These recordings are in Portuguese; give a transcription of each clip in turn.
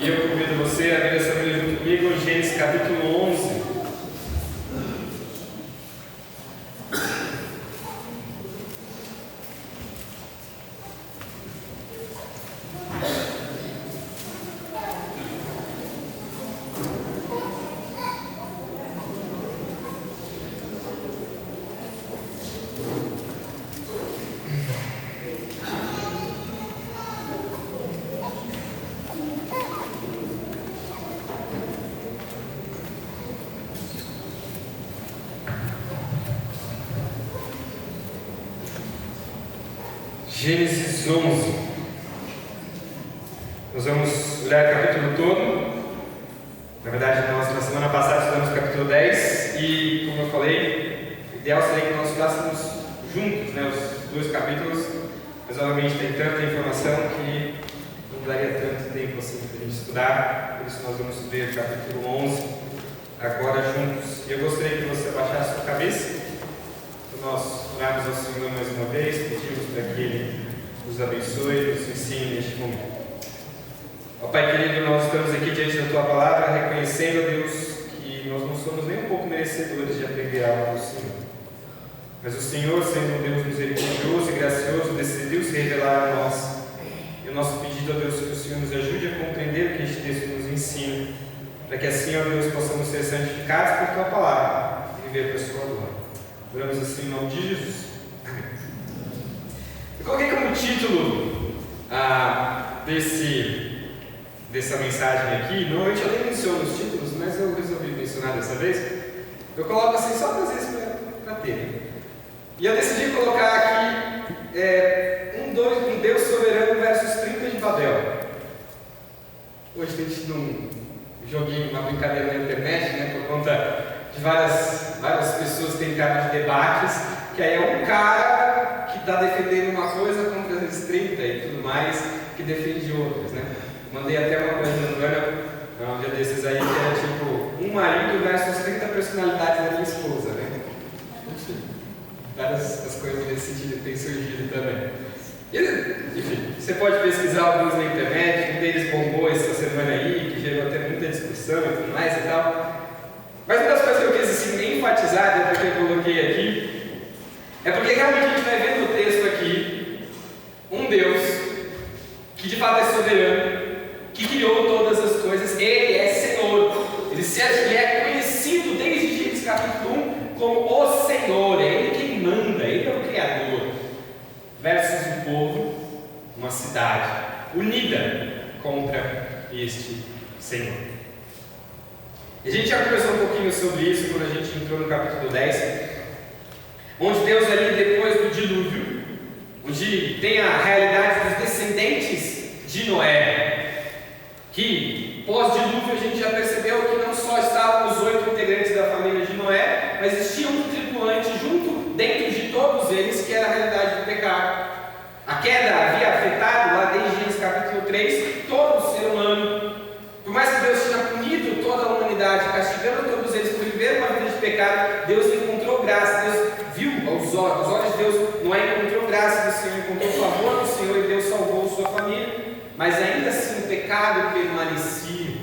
E eu convido você a ver essa Bíblia junto comigo em Gênesis capítulo 11. Gênesis 11. Nós vamos olhar o capítulo todo. Na verdade, nós na semana passada estudamos o capítulo 10 e, como eu falei, o ideal seria que nós estudássemos juntos, os dois capítulos, mas obviamente tem tanta informação que não daria tanto tempo assim para a gente estudar, por isso nós vamos ver o capítulo 11 agora juntos. E eu gostaria que você abaixasse a sua cabeça. Nós oramos ao Senhor mais uma vez, pedimos para que Ele nos abençoe, nos ensine neste momento. Ó Pai querido, nós estamos aqui diante da Tua Palavra, reconhecendo, Deus, que nós não somos nem um pouco merecedores de aprender algo do Senhor. Mas o Senhor, sendo um Deus misericordioso e gracioso, decidiu se revelar a nós. E o nosso pedido a Deus é que o Senhor nos ajude a compreender o que este texto nos ensina, para que assim, ó Deus, possamos ser santificados por Tua Palavra e viver para a Sua glória. Oramos assim em nome de Jesus. Amém. Eu coloquei como título dessa mensagem aqui. Normalmente eu nem menciono os títulos, mas eu resolvi mencionar dessa vez. Eu coloco assim só às vezes para ter. E eu decidi colocar aqui um Deus soberano versus 30 de Babel. Hoje a gente num joguinho, uma brincadeira na internet, por conta de várias pessoas têm cara de debates, que aí é um cara que está defendendo uma coisa contra as 30 e tudo mais, que defende outras, Mandei até uma coisa no um dia desses aí, que era tipo, um marido versus 30 personalidades da minha esposa, Várias as coisas nesse sentido têm surgido também. Enfim, você pode pesquisar alguns na internet, um deles bombou essa semana aí, que gerou até muita discussão e tudo mais e tal. Mas uma das coisas que eu quis assim, enfatizar, depois que eu coloquei aqui, é porque realmente a gente vai ver no texto aqui um Deus que de fato é soberano, que criou todas as coisas, Ele é Senhor, Ele é conhecido desde Gênesis capítulo 1 como o Senhor, é Ele quem manda, Ele é o Criador, versus um povo, uma cidade unida contra este Senhor. E a gente já conversou um pouquinho sobre isso quando a gente entrou no capítulo 10, onde Deus ali depois do dilúvio, onde tem a realidade dos descendentes de Noé, que pós-dilúvio a gente já percebeu que não só estavam os 8 integrantes da família de Noé, mas existia um tripulante junto dentro de todos eles, que era a realidade do pecado. A queda havia afetado lá desde Gênesis capítulo 3 todo o ser humano. Por mais que Deus tinha punido toda a humanidade, castigando todos eles por viver uma vida de pecado, Deus encontrou graça, Deus viu aos olhos de Deus, Noé encontrou graça do Senhor, encontrou o favor do Senhor e Deus salvou sua família. Mas ainda assim o pecado permanecia,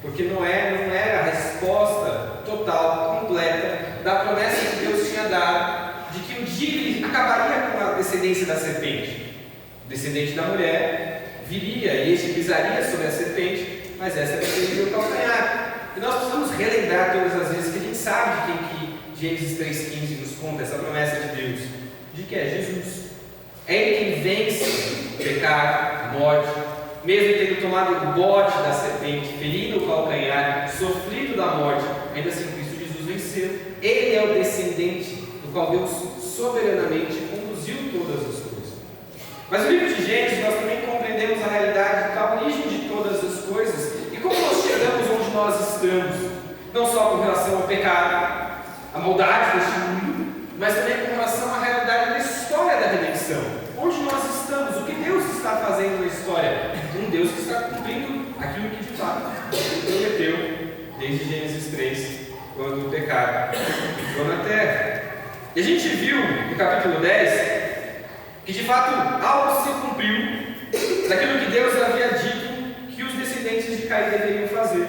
porque Noé não era a resposta total, completa, da promessa que Deus tinha dado, de que um dia ele acabaria com a descendência da serpente. O descendente da mulher viria e este pisaria sobre a serpente, mas essa seria o calcanhar. E nós precisamos relembrar todas as vezes que a gente sabe de quem que Gênesis 3,15 nos conta essa promessa de Deus, de que é Jesus. É Ele quem vence o pecado, a morte, mesmo tendo tomado o bote da serpente, ferido o calcanhar, sofrido da morte, ainda assim Cristo Jesus venceu. Ele é o descendente do qual Deus soberanamente conduziu todas as coisas. Mas no livro de Gênesis nós também compreendemos a realidade da origem de todas as coisas e como nós chegamos onde nós estamos, não só com relação ao pecado, a maldade deste mundo, mas também com relação à realidade da história da redenção. Onde nós estamos, o que Deus está fazendo na história? Um Deus que está cumprindo aquilo que de fato Ele prometeu desde Gênesis 3, quando o pecado entrou na terra. E a gente viu no capítulo 10 que de fato algo se cumpriu daquilo que Deus havia dito que os descendentes de justificar e deveriam fazer.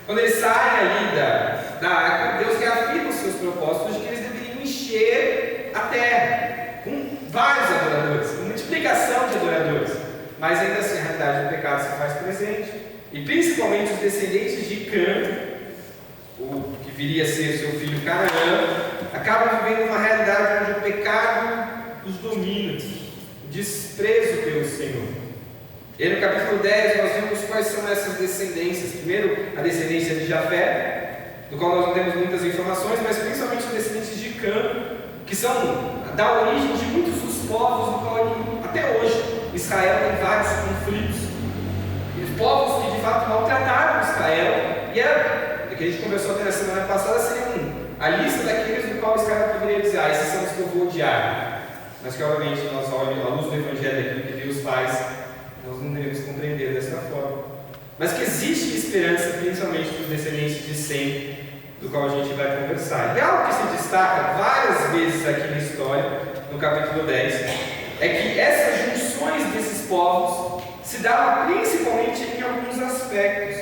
Quando eles saem ali da arca, Deus reafirma os seus propósitos de que eles deveriam encher a terra com vários adoradores, com multiplicação de adoradores. Mas ainda assim a realidade do pecado se faz presente. E principalmente os descendentes de Cã, o que viria a ser seu filho Canaã, acabam vivendo uma realidade onde o pecado os domina, o desprezo pelo Senhor. E no capítulo 10 nós vemos quais são essas descendências. Primeiro, a descendência de Jafé, do qual nós não temos muitas informações, mas principalmente os descendentes de Cã, que são da origem de muitos dos povos do qual até hoje Israel tem vários conflitos. E os povos que de fato maltrataram Israel, e era, que a gente conversou até na semana passada, seria a lista daqueles do qual Israel poderia dizer: esses são os que eu vou odiar. Mas que obviamente nós, à luz do Evangelho, daquilo que Deus faz, nós não devemos compreender dessa forma. Mas que existe esperança, principalmente dos descendentes de Sem, do qual a gente vai conversar. E algo que se destaca várias vezes aqui na história, no capítulo 10, é que essas junções desses povos se davam principalmente em alguns aspectos.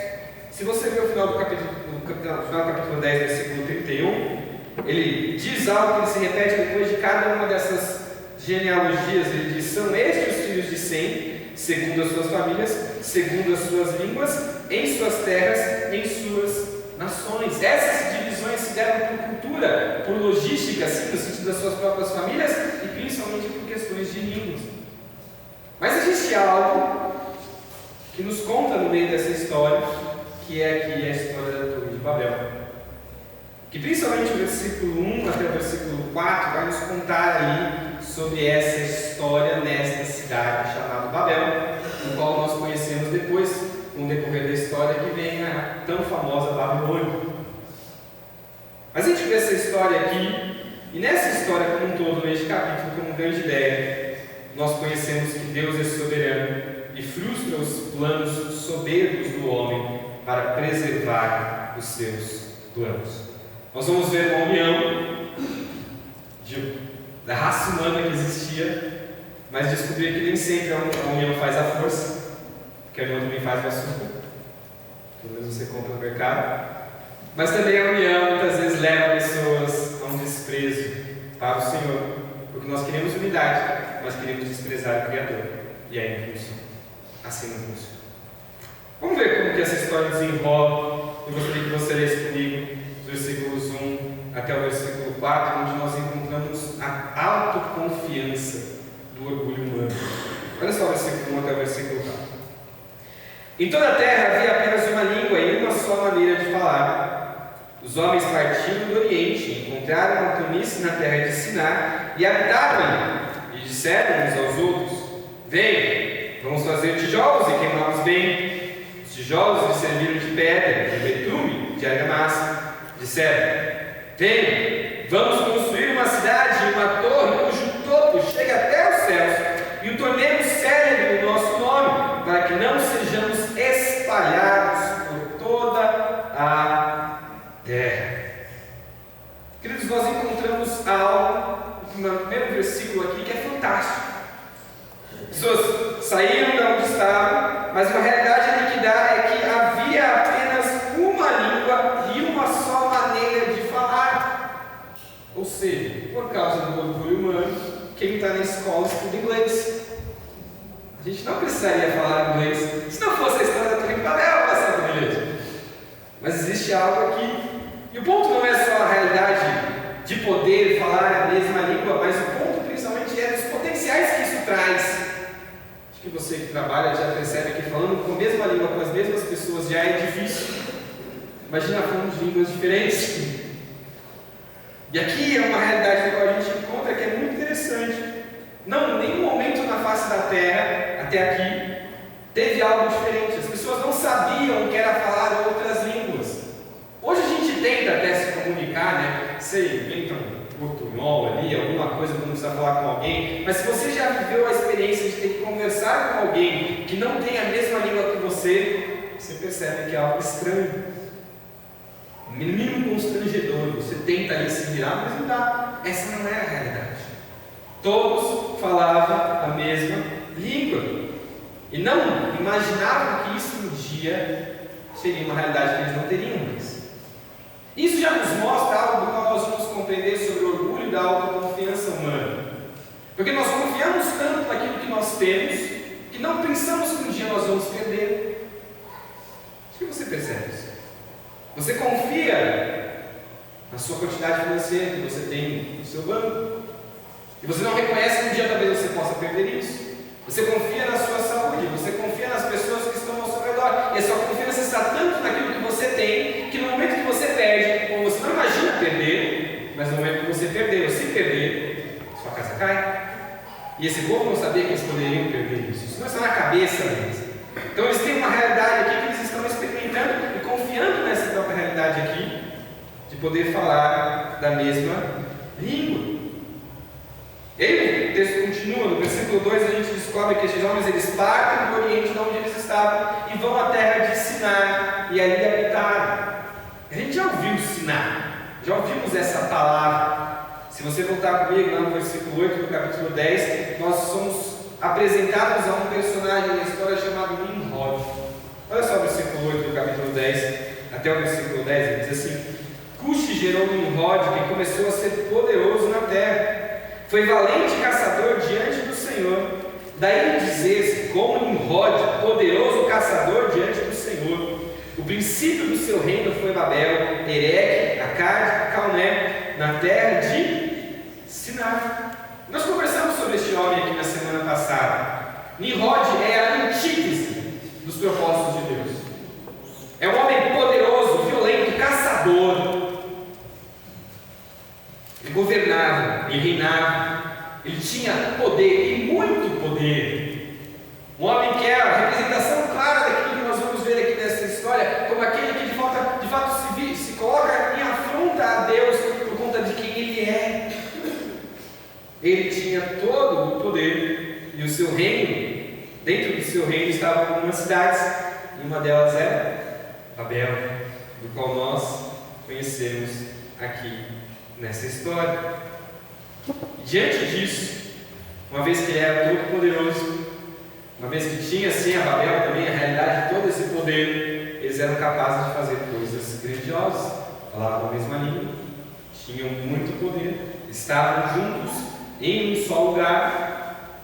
Se você ver o final do capítulo 10, versículo 31, ele diz algo que ele se repete depois de cada uma dessas genealogias. Ele diz: são estes os filhos de Sem, segundo as suas famílias, segundo as suas línguas, em suas terras, em suas nações. Essas divisões se deram por cultura, por logística, sim, no sentido das suas próprias famílias, e principalmente por questões de línguas. Mas existe algo que nos conta no meio dessa história, que é aqui a história da Torre de Babel, que principalmente o versículo 1 até o versículo 4 vai nos contar ali sobre essa história nesta cidade chamada Babel, no qual nós conhecemos depois, com o decorrer da história, que vem a tão famosa Babilônia. Mas a gente vê essa história aqui, e nessa história como um todo, neste capítulo, como grande ideia, nós conhecemos que Deus é soberano e frustra os planos soberbos do homem para preservar os seus planos. Nós vamos ver uma união da raça humana que existia, mas descobrir que nem sempre a união faz a força, que a união também faz o açúcar, pelo menos você compra no mercado. Mas também a união muitas vezes leva pessoas a um desprezo para o Senhor, porque nós queremos unidade, mas queremos desprezar o Criador, e aí não funciona. Assim não funciona. Vamos ver como que essa história desenrola. Eu gostaria que você lesse comigo os versículos 1 até o versículo 4, onde nós encontramos a autoconfiança do orgulho humano. Olha só o versículo 1 até o versículo 4. Em toda a terra havia apenas uma língua e uma só maneira de falar. Os homens partiram do Oriente, encontraram uma planície na terra de Siná e habitaram ali. E disseram uns aos outros: venham, vamos fazer tijolos e queimá-los bem. Os tijolos lhes serviram de pedra, de betume, de argamassa. Disseram: venham, vamos construir uma cidade e uma torre cujo topo chega até os céus, e o tornemos célebre no nosso nome, para que não sejamos espalhados por toda a terra. Queridos, nós encontramos algo no primeiro versículo aqui que é fantástico. As pessoas saíram de onde estavam, mas uma realidade ali que dá é que havia apenas uma língua e uma só maneira de falar. Ou seja, por causa do orgulho humano, quem está na escola estuda inglês. A gente não precisaria falar inglês se não fosse a história da Torre de Babel passando por inglês. Mas existe algo aqui. E o ponto não é só a realidade de poder falar a mesma língua, mas o ponto principalmente é dos potenciais que isso traz. Acho que você que trabalha já percebe que falando com a mesma língua, com as mesmas pessoas, já é difícil. Imagina falando de línguas diferentes. E aqui é uma realidade que a gente encontra que é muito interessante. Não, em nenhum momento na face da terra, até aqui, teve algo diferente. As pessoas não sabiam o que era falar outras línguas. Hoje a gente tenta até se comunicar, né? Você inventa um portunhol ali, alguma coisa quando precisa falar com alguém. Mas se você já viveu a experiência de ter que conversar com alguém que não tem a mesma língua que você percebe que é algo estranho. No mínimo constrangedor. Você tenta ali se virar, mas não dá. Essa não é a realidade. Todos falavam a mesma língua e não imaginavam que isso um dia seria uma realidade que eles não teriam mais. Isso já nos mostra algo do qual nós vamos compreender sobre o orgulho da autoconfiança humana. Porque nós confiamos tanto naquilo que nós temos, que não pensamos que um dia nós vamos perder. O que você percebe isso? Você confia na sua quantidade financeira que você tem no seu banco, e você não reconhece que um dia talvez você possa perder isso. Você confia na sua saúde, você confia nas pessoas que estão ao seu redor, e a sua confiança está tanto naquilo que você tem, que no momento que você perde, ou você não imagina perder, mas no momento que você perder, ou se perder, sua casa cai. E esse povo não sabia que eles poderiam perder isso. Isso não está na cabeça deles. Então eles têm uma realidade aqui que eles estão experimentando e confiando nessa própria realidade aqui, de poder falar da mesma língua. E aí o texto continua, no versículo 2 a gente descobre que estes homens eles partem do Oriente de onde eles estavam e vão à terra de Sinar e ali habitaram. A gente já ouviu Sinar, já ouvimos essa palavra. Se você voltar comigo lá no versículo 8 do capítulo 10, nós somos apresentados a um personagem na história chamado Nimrod. Olha só o versículo 8 do capítulo 10, até o versículo 10, ele diz assim: Cuxi gerou Nimrod, que começou a ser poderoso na terra. Foi valente caçador diante do Senhor. Daí dizer-se, como Nimrod, poderoso caçador diante do Senhor. O princípio do seu reino foi Babel, Ereque, Acade, Calné, na terra de Sinar. Nós conversamos sobre este homem aqui na semana passada. Nimrod é a antítese dos propósitos de Deus. É um homem poderoso, violento, caçador. Ele governava, ele reinava, ele tinha poder, e muito poder. Um homem que é a representação clara daquilo que nós vamos ver aqui nessa história, como aquele que de fato se coloca em afronta a Deus por conta de quem ele é. Ele tinha todo o poder, e o seu reino, dentro do seu reino estavam algumas cidades, e uma delas era Babel, do qual nós conhecemos aqui nessa história. Diante disso, uma vez que ele era todo poderoso, uma vez que tinha assim a Babel também, a realidade de todo esse poder, eles eram capazes de fazer coisas grandiosas, falavam a mesma língua, tinham muito poder, estavam juntos em um só lugar.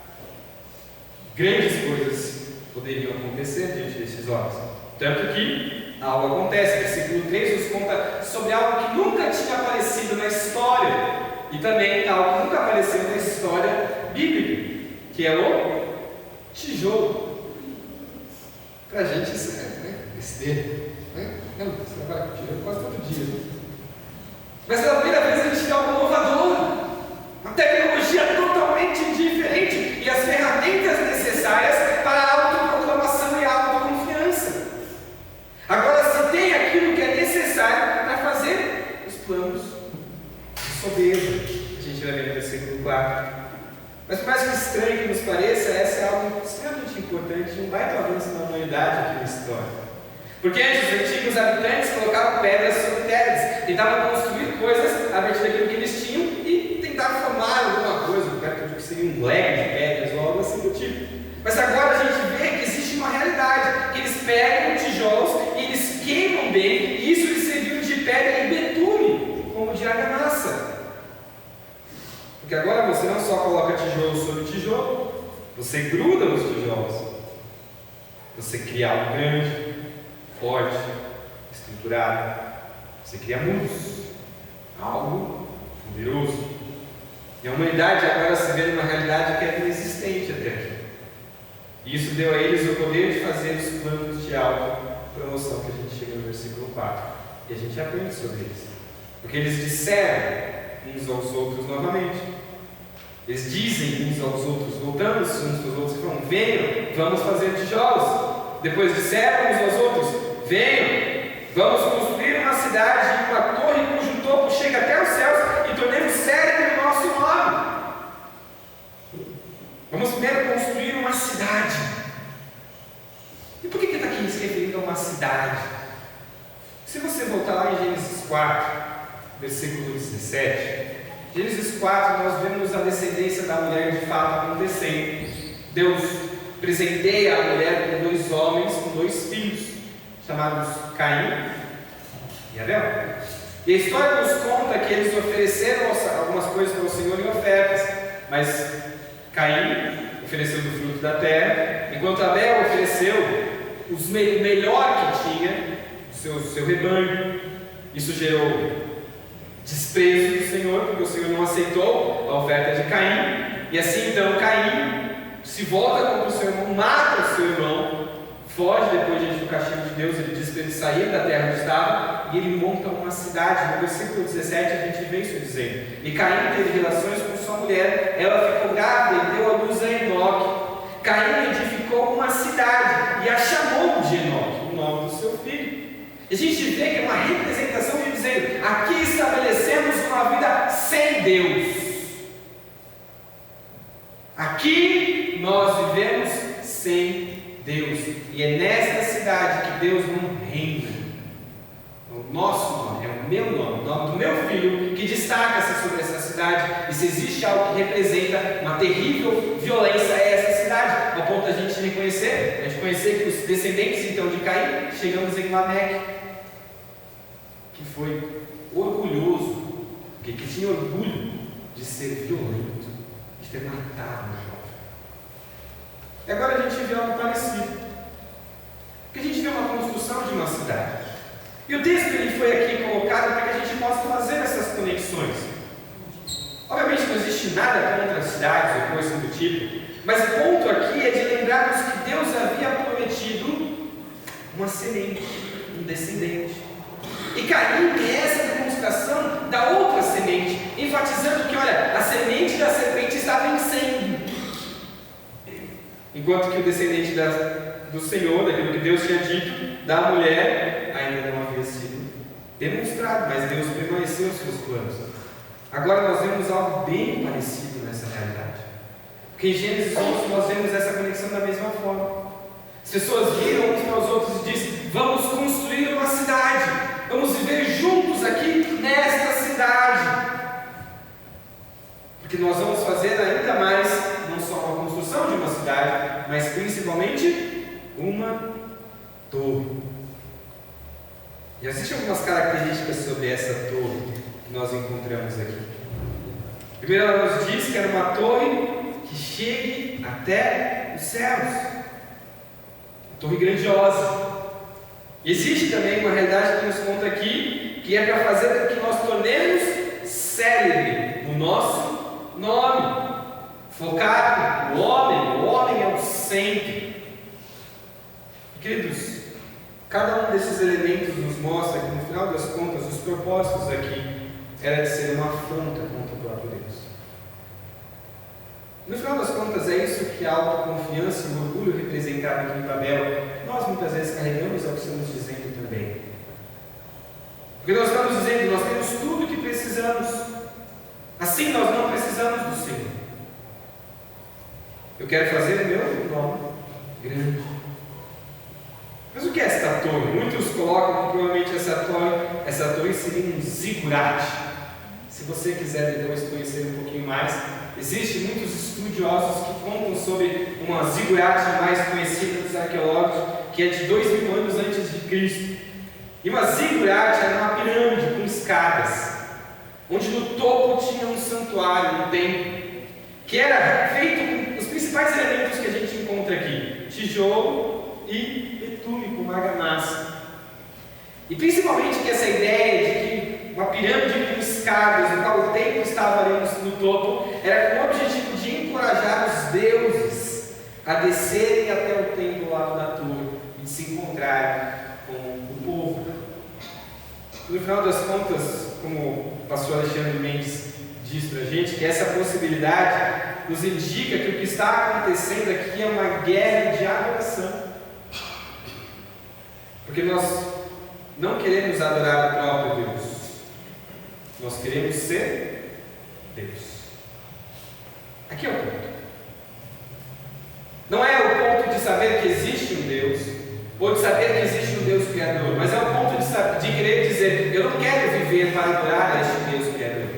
Grandes coisas poderiam acontecer diante desses homens, tanto que algo acontece. Versículo 3 nos conta sobre algo que nunca tinha aparecido na história, e também algo que nunca apareceu na história bíblica, que é o tijolo. Para a gente isso é besteira, né? Você trabalha com tijolo quase todo dia. Mas pela primeira vez a gente tem algo inovador, uma tecnologia totalmente diferente e as ferramentas necessárias para a autoproclamação e a autoconfiança. Agora se tem aquilo que é necessário para fazer os planos de soberba. A gente vai ver no versículo 4. Mas por mais que estranho que nos pareça, essa é algo extremamente importante, um baita avanço na humanidade aqui na história. Porque antes os antigos habitantes colocavam pedras sobre pedras, tentavam construir coisas a partir daquilo que eles tinham e tentavam formar alguma coisa, que seria um leque de pedras ou algo assim do tipo. Mas agora a gente vê que existe uma realidade, que eles pegam tijolos e eles queimam bem, e isso lhes serviu de pedra e betume, como de argamassa. Porque agora você não só coloca tijolo sobre tijolo, você gruda os tijolos. Você cria algo grande, forte, estruturado. Você cria muros, algo poderoso. E a humanidade agora se vê numa realidade que é inexistente até aqui. E isso deu a eles o poder de fazer os planos de autopromoção que a gente chega no versículo 4. E a gente aprende sobre eles. Porque eles disseram uns aos outros novamente. Eles dizem uns aos outros, voltando-se uns aos outros e falam: venham, vamos fazer tijolos. Depois disseram uns aos outros: venham, vamos construir uma cidade e uma torre cujo topo chega até os céus e tornemos célebre o nosso nome. Vamos primeiro construir uma cidade. E por que está aqui se referindo a uma cidade? Se você voltar lá em Gênesis 4, versículo 17, Gênesis 4 nós vemos a descendência da mulher de fato acontecendo. Deus presenteia a mulher com 2 homens, com 2 filhos, chamados Caim e Abel. E a história nos conta que eles ofereceram algumas coisas para o Senhor em ofertas, mas Caim ofereceu do fruto da terra, enquanto Abel ofereceu o melhor que tinha, o seu rebanho. Isso gerou desprezo do Senhor, porque o Senhor não aceitou a oferta de Caim, e assim então Caim se volta contra o seu irmão, mata o seu irmão, foge depois diante do castigo de Deus. Ele diz para ele sair da terra onde estava, e ele monta uma cidade. No versículo 17 a gente vê isso dizendo: e Caim teve relações com sua mulher, ela ficou grávida e deu à luz a Enoque. Caim edificou uma cidade e a chamou de Enoque, o nome do seu filho. E a gente vê que é uma representação de dizer: aqui estabelecemos uma vida sem Deus. Aqui nós vivemos sem Deus. E é nesta cidade que Deus não reina. O nosso nome, é o meu nome, o nome do meu filho, que destaca-se sobre essa cidade. E se existe algo que representa uma terrível violência, é essa cidade, ao ponto da gente reconhecer, a gente conhecer que os descendentes então de Caim, chegamos em Lameque, que foi orgulhoso, que tinha orgulho de ser violento, de ter matado um jovem. E agora a gente vê algo parecido, porque a gente vê uma construção de uma cidade. E o texto ele foi aqui colocado para que a gente possa fazer essas conexões. Obviamente não existe nada contra cidades ou coisa do tipo, mas o ponto aqui é de lembrarmos que Deus havia prometido uma semente, um descendente. E Caim é essa demonstração da outra semente, enfatizando que, olha, a semente da serpente está vencendo, enquanto que o descendente do Senhor, daquilo que Deus tinha dito, da mulher, ainda não havia sido demonstrado, mas Deus permaneceu os seus planos. Agora nós vemos algo bem parecido nessa realidade, porque em Gênesis 11 nós vemos essa conexão da mesma forma. As pessoas viram uns para os outros e dizem: vamos construir uma cidade, vamos viver juntos aqui nesta cidade, porque nós vamos fazer ainda mais, não só uma construção de uma cidade, mas principalmente uma torre. E existem algumas características sobre essa torre que nós encontramos aqui. Primeiro, ela nos diz que era uma torre que chegue até os céus, uma torre grandiosa. E existe também uma realidade que nos conta aqui, que é para fazer com que nós tornemos célebre o nosso nome, focado no homem. O homem é o centro. Queridos, cada um desses elementos nos mostra que, no final das contas, os propósitos aqui era de ser uma afronta contra o próprio Deus. No final das contas, é isso que a autoconfiança e o orgulho representado aqui em Babel, nós muitas vezes carregamos, é o que estamos dizendo também. Porque nós estamos dizendo: nós temos tudo o que precisamos, assim nós não precisamos do Senhor. Eu quero fazer o meu nome grande. Mas o que é esta torre? Muitos colocam que provavelmente essa torre seria um zigurate. Se você quiser depois conhecer um pouquinho mais, existem muitos estudiosos que contam sobre uma zigurate mais conhecida dos arqueólogos, que é de 2000 anos antes de Cristo. E uma zigurate era uma pirâmide com escadas, onde no topo tinha um santuário, um templo, que era feito com os principais elementos que a gente encontra aqui: tijolo e betume com argamassa. E principalmente que essa ideia de que uma pirâmide com escadas, no qual o templo estava ali no topo, era com o objetivo de encorajar os deuses a descerem até o templo lá da torre e de se encontrarem com o povo. No final das contas, como o pastor Alexandre Mendes diz para a gente, que essa possibilidade nos indica que o que está acontecendo aqui é uma guerra de adoração. Porque nós não queremos adorar o próprio Deus, nós queremos ser Deus. Aqui é o ponto. Não é o ponto de saber que existe um Deus, ou de saber que existe um Deus Criador, mas é o ponto de querer dizer: eu não quero viver para adorar a este Deus Criador.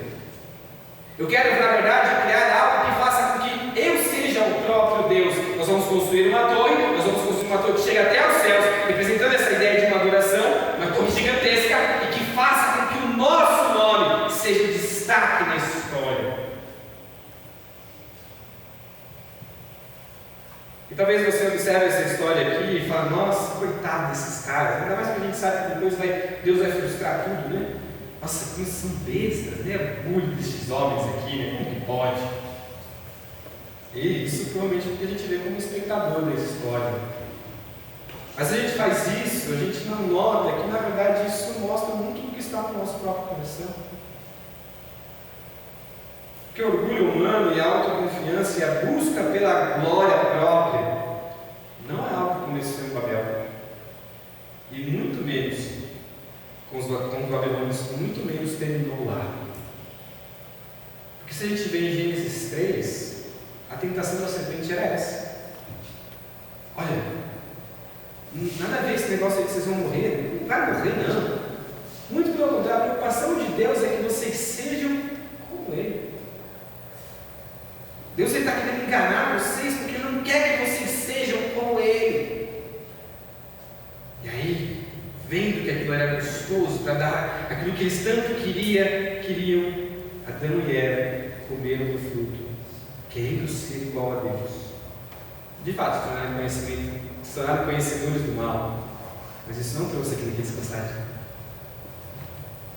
Eu quero, na verdade, criar algo que faça com que eu seja o próprio Deus. Nós vamos construir uma torre, que chega até aos céus, representando essa ideia de uma olham essa história aqui e falam, nossa, coitado desses caras, ainda mais que a gente sabe que depois Deus vai frustrar tudo, né? Nossa, como são bestas, né? Orgulho desses homens aqui, né? Como que pode? E isso provavelmente é porque a gente vê como espectador dessa história. Mas a gente faz isso, a gente não nota que na verdade isso mostra muito do que está no nosso próprio coração. Porque o orgulho humano e a autoconfiança e a busca pela glória própria não é algo que começou em Babel. E muito menos com os babilônios, muito menos terminou lá. Porque se a gente vê em Gênesis 3, a tentação da serpente era essa. Olha, nada a ver esse negócio aí que vocês vão morrer. Não vai morrer, não. Muito pelo contrário, a preocupação de Deus é que vocês sejam como Ele. Deus está querendo enganar vocês porque Ele não quer que vocês sejam como Ele. E aí, vendo que aquilo era gostoso para dar aquilo que eles tanto queriam, Adão e Eva comeram do fruto, querendo ser igual a Deus. De fato, se tornaram conhecedores do mal, mas isso não trouxe aquilo que eles gostariam.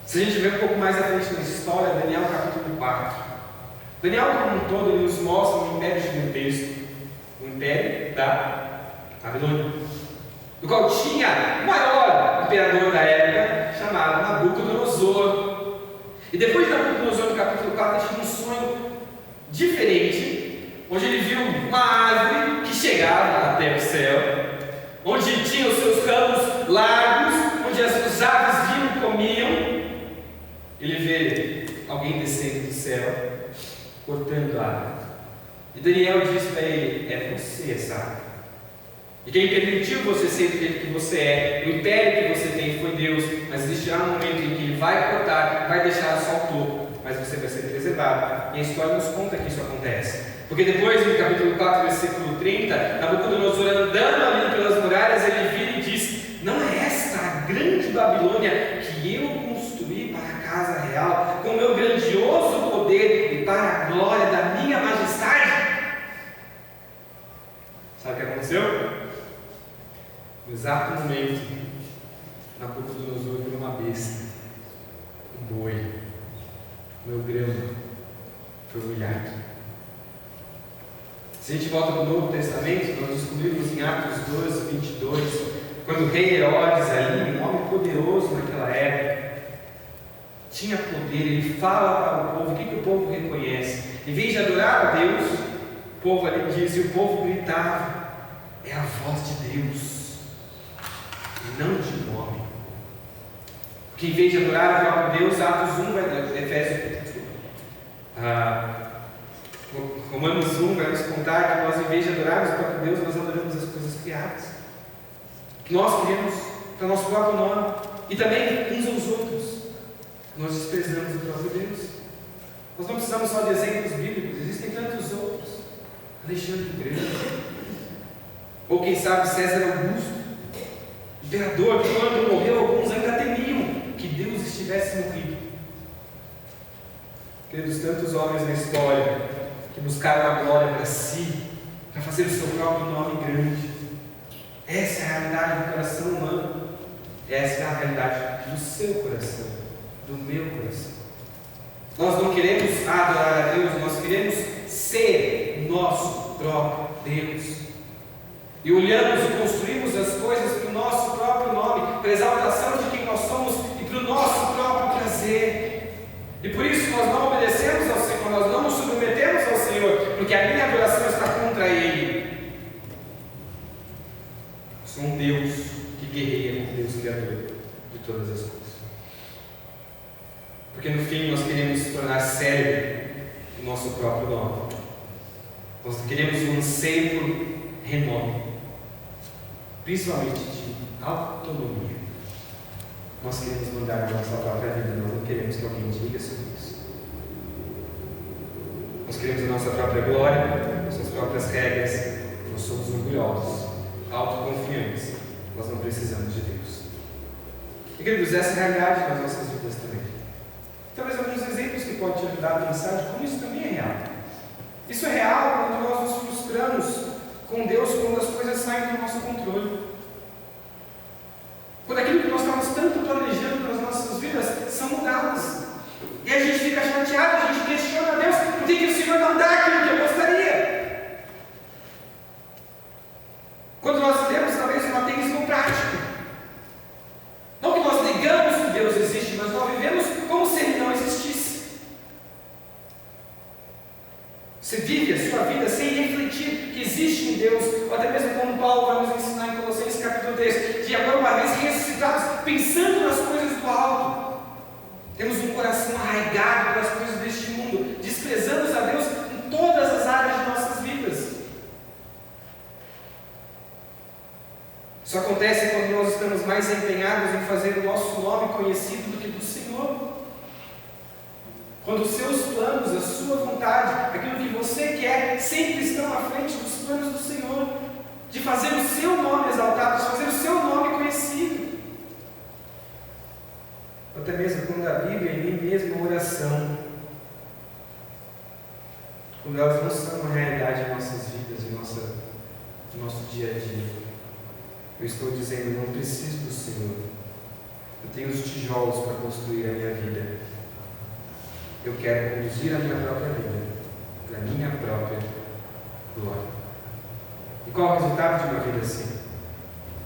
Se a gente ver um pouco mais à frente na história, Daniel capítulo 4. Daniel, como um todo, ele nos mostra um império gigantesco, o império da Babilônia, do qual tinha o maior imperador da época, chamado Nabucodonosor. E depois de Nabucodonosor, no capítulo 4, ele tinha um sonho diferente, onde ele viu uma árvore que chegava até o céu, onde tinha os seus ramos largos, onde as aves vinham e comiam. Ele vê alguém descendo do céu, cortando a árvore. E Daniel diz para ele: é você essa árvore. E quem permitiu você ser o que você é, o império que você tem foi Deus, mas existirá um momento em que Ele vai cortar, vai deixar só o topo, mas você vai ser preservado. E a história nos conta que isso acontece. Porque depois, no capítulo 4, versículo 30, Nabucodonosor andando ali pelas muralhas, ele vira e diz: não é esta a grande Babilônia que eu construí para a casa real, com o meu grandioso poder e para a glória da minha majestade? Sabe o que aconteceu? No exato momento, Nabucodonosor viu uma besta, um boi, meu grama, foi humilhado. Se a gente volta para o Novo Testamento, nós descobrimos em Atos 12, 22, quando o rei Herodes ali, um homem poderoso naquela época, tinha poder, ele fala para o povo, o que o povo reconhece? Em vez de adorar a Deus, o povo ali diz, e o povo gritava, é a voz de Deus, não de um homem. Porque em vez de adorar o próprio Deus, Atos 1 vai dar, Romanos 1 vai nos contar que nós, em vez de adorarmos o próprio Deus, nós adoramos as coisas criadas, que nós queremos para o nosso próprio nome, e também uns aos outros. Nós desprezamos o próprio Deus. Nós não precisamos só de exemplos bíblicos, existem tantos outros. Alexandre o Grande, ou quem sabe César Augusto, imperador, que quando morreu alguns ainda temiam que Deus estivesse morrido. Queridos, tantos homens na história que buscaram a glória para si, para fazer o seu próprio nome grande. Essa é a realidade do coração humano. Essa é a realidade do seu coração, do meu coração. Nós não queremos adorar a Deus, nós queremos ser nosso próprio Deus. E olhamos e construímos as coisas para o nosso próprio nome, para a exaltação de quem nós somos e para o nosso próprio prazer. E por isso nós não obedecemos ao Senhor, nós não nos submetemos ao Senhor, porque a minha adoração está contra Ele. Sou um Deus que guerreia com Deus Criador de todas as coisas. Porque no fim nós queremos tornar sério o nosso próprio nome. Nós queremos um anseio por renome, principalmente de autonomia. Nós queremos mandar a nossa própria vida, nós não queremos que alguém diga sobre isso. Nós queremos a nossa própria glória, nossas próprias regras. Nós somos orgulhosos, autoconfiantes. Nós não precisamos de Deus. E queridos, essa é a realidade das nossas vidas também. Talvez alguns exemplos que podem te ajudar a pensar de como isso também é real. Isso é real quando nós nos frustramos com Deus quando as coisas saem do nosso controle. Quando aquilo que nós estamos tanto planejando nas nossas vidas são mudadas. E a gente fica chateado, a gente questiona a Deus, por que o Senhor não dá aquilo que eu gostaria? Quando nós temos talvez um ateísmo prático. Não que nós negamos que Deus existe, mas nós vivemos como se Ele não existisse. Você vive a sua vida sem refletir que existe um Deus, ou até mesmo como Paulo vai nos ensinar em Colossenses capítulo 3, de agora uma vez ressuscitados, pensando nas coisas do alto. Temos um coração arraigado pelas coisas deste mundo, desprezamos a Deus em todas as áreas de nossas vidas. Isso acontece quando nós estamos mais empenhados em fazer o nosso nome conhecido do que do Senhor. Quando os seus planos, a sua vontade, aquilo que você quer, sempre estão à frente dos planos do Senhor, de fazer o seu nome exaltado, de fazer o seu nome conhecido. Até mesmo quando a Bíblia e nem mesmo a oração, quando elas não são uma realidade em nossas vidas, em nosso dia a dia, eu estou dizendo, eu não preciso do Senhor. Eu tenho os tijolos para construir a minha vida. Eu quero conduzir a minha própria vida, para a minha própria glória. E qual é o resultado de uma vida assim?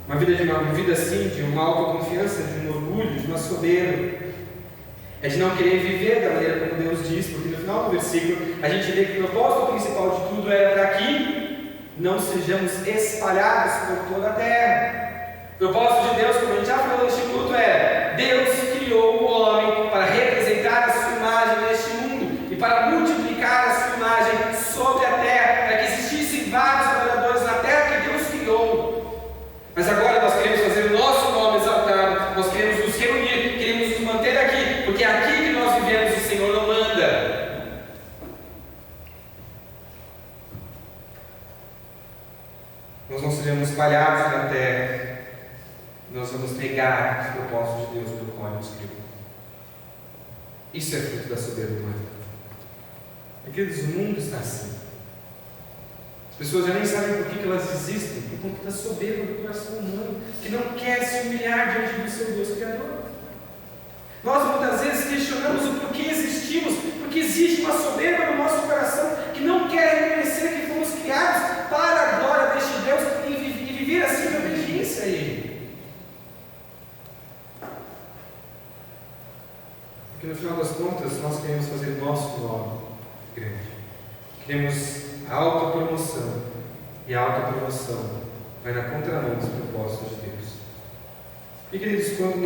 Uma vida assim, de uma autoconfiança, de um orgulho, de uma soberba. É de não querer viver da maneira como Deus diz, porque no final do versículo a gente vê que o propósito principal de tudo era para que não sejamos espalhados por toda a terra. O propósito de Deus, como a gente já falou neste culto, era: Deus criou o homem para representar a sua imagem neste mundo e para multiplicar a sua imagem sobre a terra, para que existissem vários adoradores na terra que Deus criou. Mas agora nós queremos fazer o nosso nome exaltado, nós queremos nos reunir, queremos nos manter aqui, porque é aqui que nós vivemos, o Senhor não manda. Nós não seremos espalhados na terra, nós vamos negar os propósitos de Deus pelo qual Ele nos criou. Isso é fruto da soberba humana. Queridos, o mundo está assim. As pessoas já nem sabem por que elas existem, por conta da soberba do coração humano, que não quer se humilhar diante do seu Deus Criador. Nós muitas vezes questionamos o porquê existimos, porque existe uma soberba no nosso coração que não quer reconhecer que fomos criados para a glória deste Deus e viver assim em obediência a Ele. Porque no final das contas nós queremos fazer o nosso nome grande. Queremos a autopromoção, e a autopromoção vai na contramão dos propósitos de Deus. E queridos, quando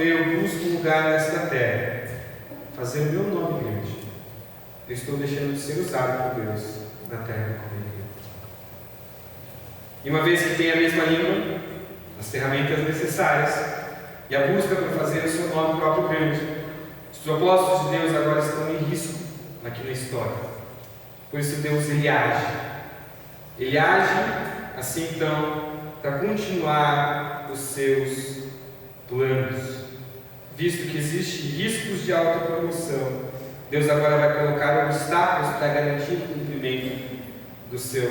eu busco um lugar nesta terra, fazer o meu nome grande, eu estou deixando de ser usado por Deus na terra comigo. E uma vez que tem a mesma língua, as ferramentas necessárias e a busca para fazer o seu nome próprio grande, os propósitos de Deus agora estão em risco aqui na história. Por isso Deus ele age assim então para continuar os seus planos. Visto que existem riscos de autopromoção, Deus agora vai colocar obstáculos para garantir o cumprimento do seu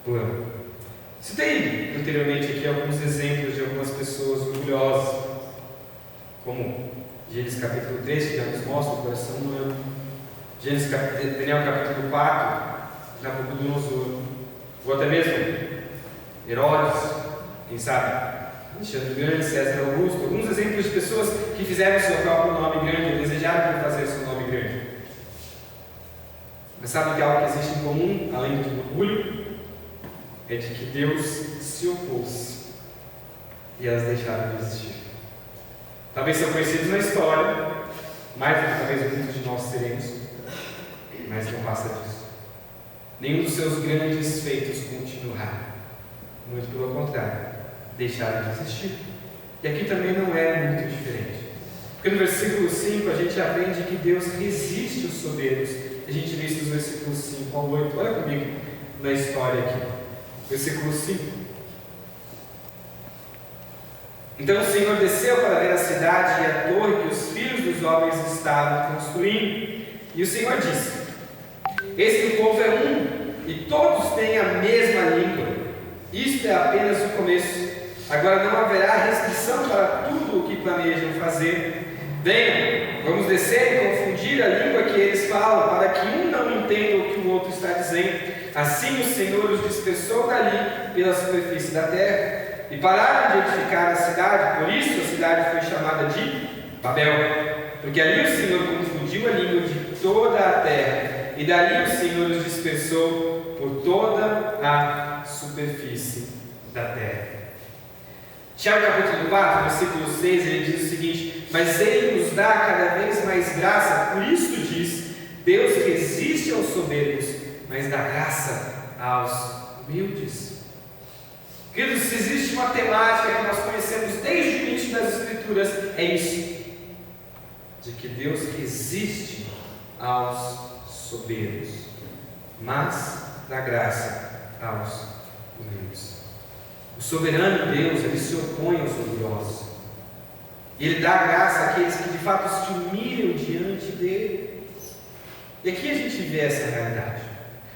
plano. Citei anteriormente aqui alguns exemplos de algumas pessoas orgulhosas, como Gênesis capítulo 3, que já nos mostra o coração humano, Daniel capítulo 4, Nabucodonosor, ou até mesmo Herodes, quem sabe, Alexandre o Grande, César Augusto, alguns exemplos de pessoas que fizeram seu próprio nome grande, ou desejaram fazer seu nome grande. Mas sabe que algo que existe em comum, além do orgulho, é de que Deus se opôs e elas deixaram de existir. Talvez são conhecidos na história, mais do que talvez muitos de nós seremos, mas não passa disso. Nenhum dos seus grandes feitos continuará. Muito pelo contrário, deixaram de existir. E aqui também não é muito diferente. Porque no versículo 5 a gente aprende que Deus resiste os soberbos. A gente vê isso nos versículos 5 ao 8. Olha comigo na história aqui. Versículo 5. Então o Senhor desceu para ver a cidade e a torre que os filhos dos homens estavam construindo. E o Senhor disse: eis que o povo é um, e todos têm a mesma língua. Isto é apenas o começo. Agora não haverá restrição para tudo o que planejam fazer. Venham, vamos descer e confundir a língua que eles falam, para que um não entenda o que o outro está dizendo. Assim o Senhor os dispersou dali pela superfície da terra, e pararam de edificar a cidade. Por isso a cidade foi chamada de Babel, porque ali o Senhor confundiu a língua de toda a terra, e dali o Senhor os dispersou por toda a superfície da terra. Tiago capítulo 4, versículo 6, ele diz o seguinte: mas ele nos dá cada vez mais graça, por isso diz, Deus resiste aos soberbos, mas dá graça aos humildes. Queridos, se existe uma temática que nós conhecemos desde o início das Escrituras, é isso, de que Deus resiste aos soberbos, mas dá graça aos humildes. O soberano Deus, ele se opõe aos orgulhosos. Ele dá graça àqueles que de fato se humilham diante dele. E aqui a gente vê essa realidade.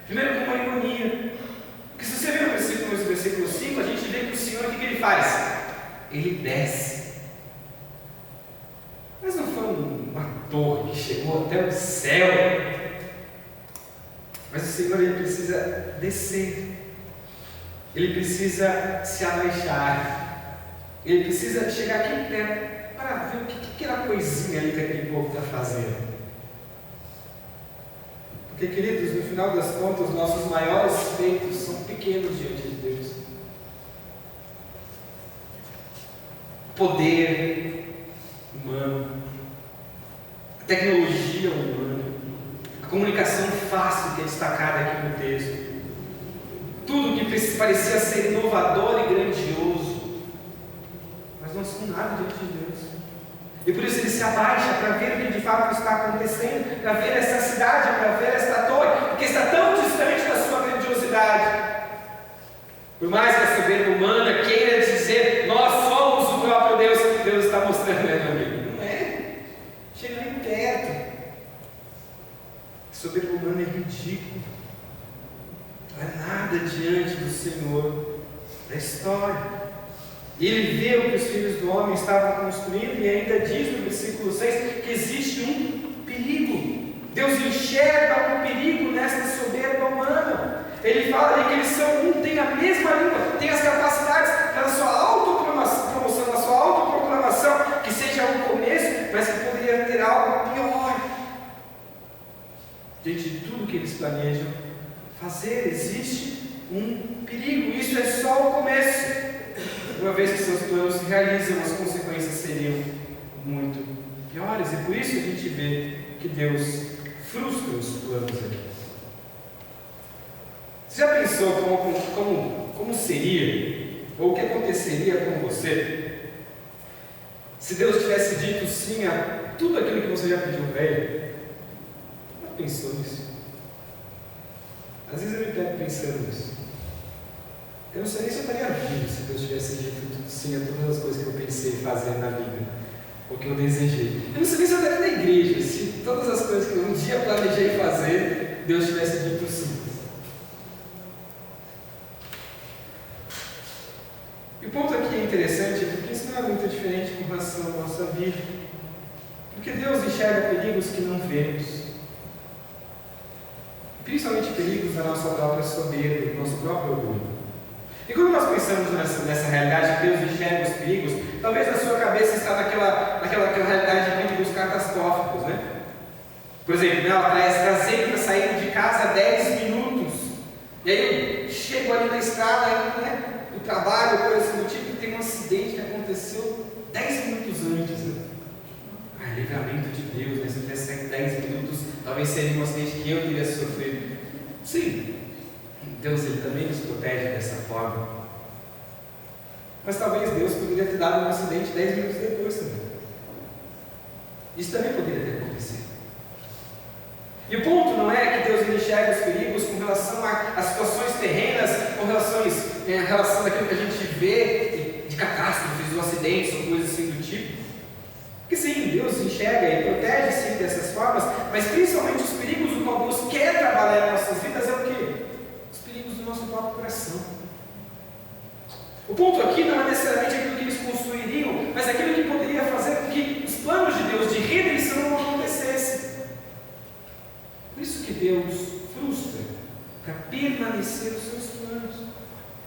Primeiro, com uma ironia. Porque se você vê no versículo 5, a gente vê que o Senhor, o que ele faz? Ele desce. Mas não foi uma torre que chegou até o céu. Mas o Senhor, ele precisa descer. Ele precisa se abaixar. Ele precisa chegar aqui em perto para ver o que aquela coisinha ali que aquele povo está fazendo. Porque, queridos, no final das contas, nossos maiores feitos são pequenos diante de Deus. O poder humano, a tecnologia humana, a comunicação fácil que é destacada aqui no texto, tudo que parecia ser inovador e grandioso, mas não são nada diante de Deus. E por isso ele se abaixa para ver o que de fato está acontecendo, para ver essa cidade, para ver esta torre, porque está tão distante da sua grandiosidade. Por mais que a soberba humana queira dizer, nós somos o próprio Deus, que Deus está mostrando, né, meu amigo? Não é. Chega nem perto. A soberba humana é ridícula. Não é nada diante do Senhor da história. E ele vê o que os filhos do homem estavam construindo, e ainda diz no versículo 6 que existe um perigo. Deus enxerga um perigo nesta soberba humana. Ele fala ali que eles são um, tem a mesma língua, tem as capacidades para a sua autopromoção, na sua autoproclamação, que seja um começo, mas que poderia ter algo pior. Diante de tudo que eles planejam fazer, existe um perigo. Isso é só o começo. Uma vez que seus planos se realizam, as consequências seriam muito piores. E por isso a gente vê que Deus frustra os planos aqui. Você já pensou como seria, ou o que aconteceria com você, se Deus tivesse dito sim a tudo aquilo que você já pediu para Ele? Já pensou nisso? Às vezes eu me pego pensando nisso. Eu não sei nem se eu estaria vivo se Deus tivesse dito sim a todas as coisas que eu pensei fazer na vida, ou que eu desejei. Eu não sei nem se eu estaria na igreja se todas as coisas que eu um dia planejei fazer, Deus tivesse dito sim. E o ponto aqui é interessante, porque isso não é muito diferente com relação à nossa vida. Porque Deus enxerga perigos que não vemos. Principalmente perigos da nossa própria soberba, do nosso próprio orgulho. E quando nós pensamos nessa realidade, que Deus enxerga os perigos, talvez na sua cabeça está naquela realidade muito dos catastróficos, né? Por exemplo, ela trazei para sair de casa 10 minutos. E aí eu chego ali na estrada, né, do trabalho, coisa assim do tipo, e tem um acidente que aconteceu 10 minutos antes. Né? Livramento de Deus, né? Se eu tivesse saído 10 minutos, talvez seria um acidente que eu teria sofrido. Sim, Deus ele também nos protege dessa forma. Mas talvez Deus poderia ter dado um acidente 10 minutos depois também. Isso também poderia ter acontecido. E o ponto não é que Deus enxerga os perigos com relação a situações terrenas, com relação àquilo que a gente vê de catástrofes, ou acidentes, ou coisas assim do tipo. Porque sim, Deus enxerga e protege sim dessas formas, mas principalmente os perigos do qual Deus quer trabalhar em nossas vidas é o quê? coração. O ponto aqui não é necessariamente aquilo que eles construiriam, mas aquilo que poderia fazer com que os planos de Deus de redenção não acontecessem. Por isso que Deus frustra, para permanecer os seus planos.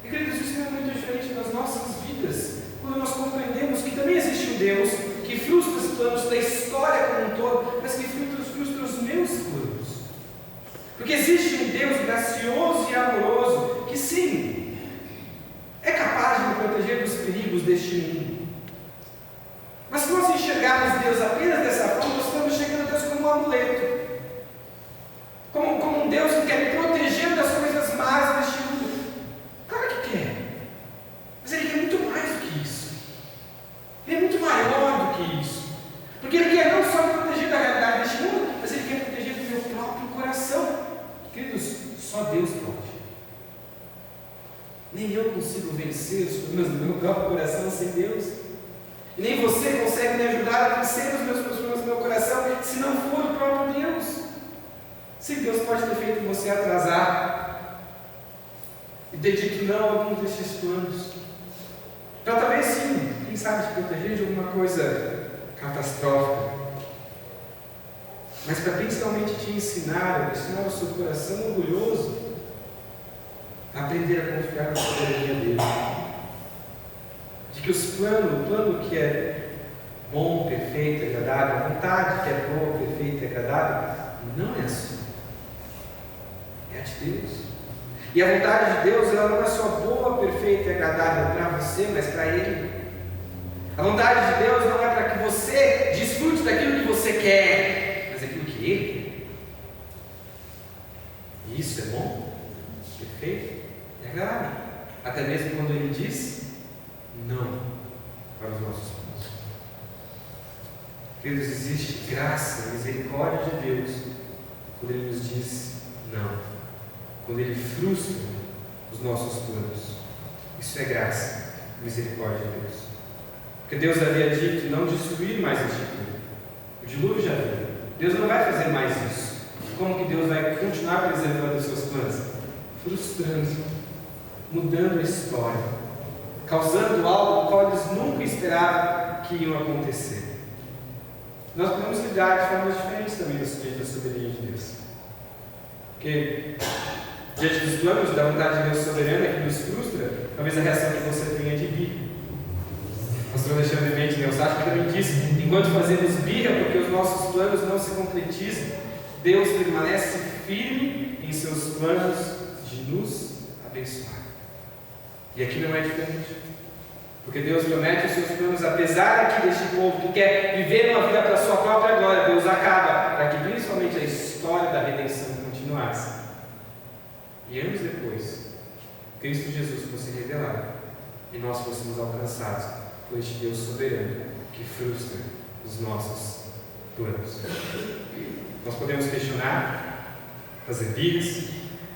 E queridos, isso não é muito diferente das nossas vidas, quando nós compreendemos que também existe um Deus que frustra os planos da história como um todo, mas que frustra os meus planos. Porque existe um Deus gracioso e amoroso que sim, é capaz de me proteger dos perigos deste mundo. Mas se nós enxergarmos Deus apenas dessa forma, nós estamos chegando a Deus como um amuleto. Como um Deus que quer me proteger das coisas más deste mundo. Claro que quer. Mas Ele quer muito mais do que isso. Ele é muito maior do que isso. Porque Ele quer não só me proteger da realidade deste mundo, mas Ele quer me proteger do meu próprio coração. Queridos, só Deus pode. Nem eu consigo vencer os problemas do meu próprio coração sem Deus. E nem você consegue me ajudar a vencer os meus problemas do meu coração se não for o próprio Deus. Sim, Deus pode ter feito você atrasar e ter dito não a alguns desses planos. Para talvez sim, quem sabe te proteger de alguma coisa catastrófica. Mas para principalmente te ensinar o seu coração orgulhoso a aprender a confiar na soberania dele. De que o plano que é bom, perfeito, agradável, a vontade que é boa, perfeita e agradável, não é assim. É a de Deus. E a vontade de Deus, ela não é só boa, perfeita e agradável para você, mas para Ele. A vontade de Deus não é para que você desfrute daquilo que você quer, mas daquilo que Ele quer. E isso é bom, perfeito e agradável. Até mesmo quando Ele diz não para os nossos planos. Queridos, existe graça e misericórdia de Deus quando Ele nos diz não. Quando Ele frustra os nossos planos. Isso é graça e misericórdia de Deus. Porque Deus havia dito não destruir mais este mundo. O dilúvio já veio. Deus não vai fazer mais isso. Como que Deus vai continuar preservando os seus planos? Frustrando, mudando a história, causando algo do qual eles nunca esperavam que iam acontecer. Nós podemos lidar de formas diferentes também diante da soberania de Deus. Porque diante dos planos da vontade de Deus soberana que nos frustra, talvez a reação que você tenha de birra. O pastor Alexandre Mendes Neusach também disse: enquanto fazemos birra porque os nossos planos não se concretizam, Deus permanece firme em seus planos de nos abençoar. E aqui não é diferente. Porque Deus promete os seus planos, apesar aqui deste povo que quer viver uma vida para a sua própria glória, Deus acaba para que principalmente a história da redenção continuasse. E anos depois, Cristo Jesus fosse revelado e nós fôssemos alcançados por este Deus soberano que frustra os nossos planos. Nós podemos questionar, fazer birras,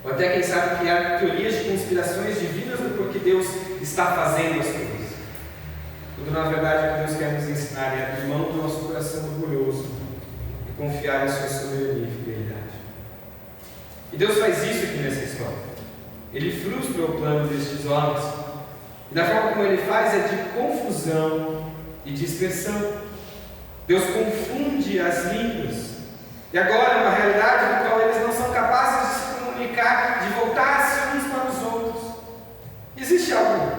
ou até quem sabe criar teorias de conspirações divinas do porquê Deus está fazendo as coisas. Quando na verdade o que Deus quer nos ensinar é abrir mão do nosso coração orgulhoso e confiar em sua soberania e fidelidade. E Deus faz isso aqui nessa história. Ele frustra o plano destes homens. E da forma como Ele faz é de confusão e dispersão. Deus confunde as línguas. E agora, uma realidade na qual eles não são capazes de se comunicar, de voltar-se uns para os outros. Existe algo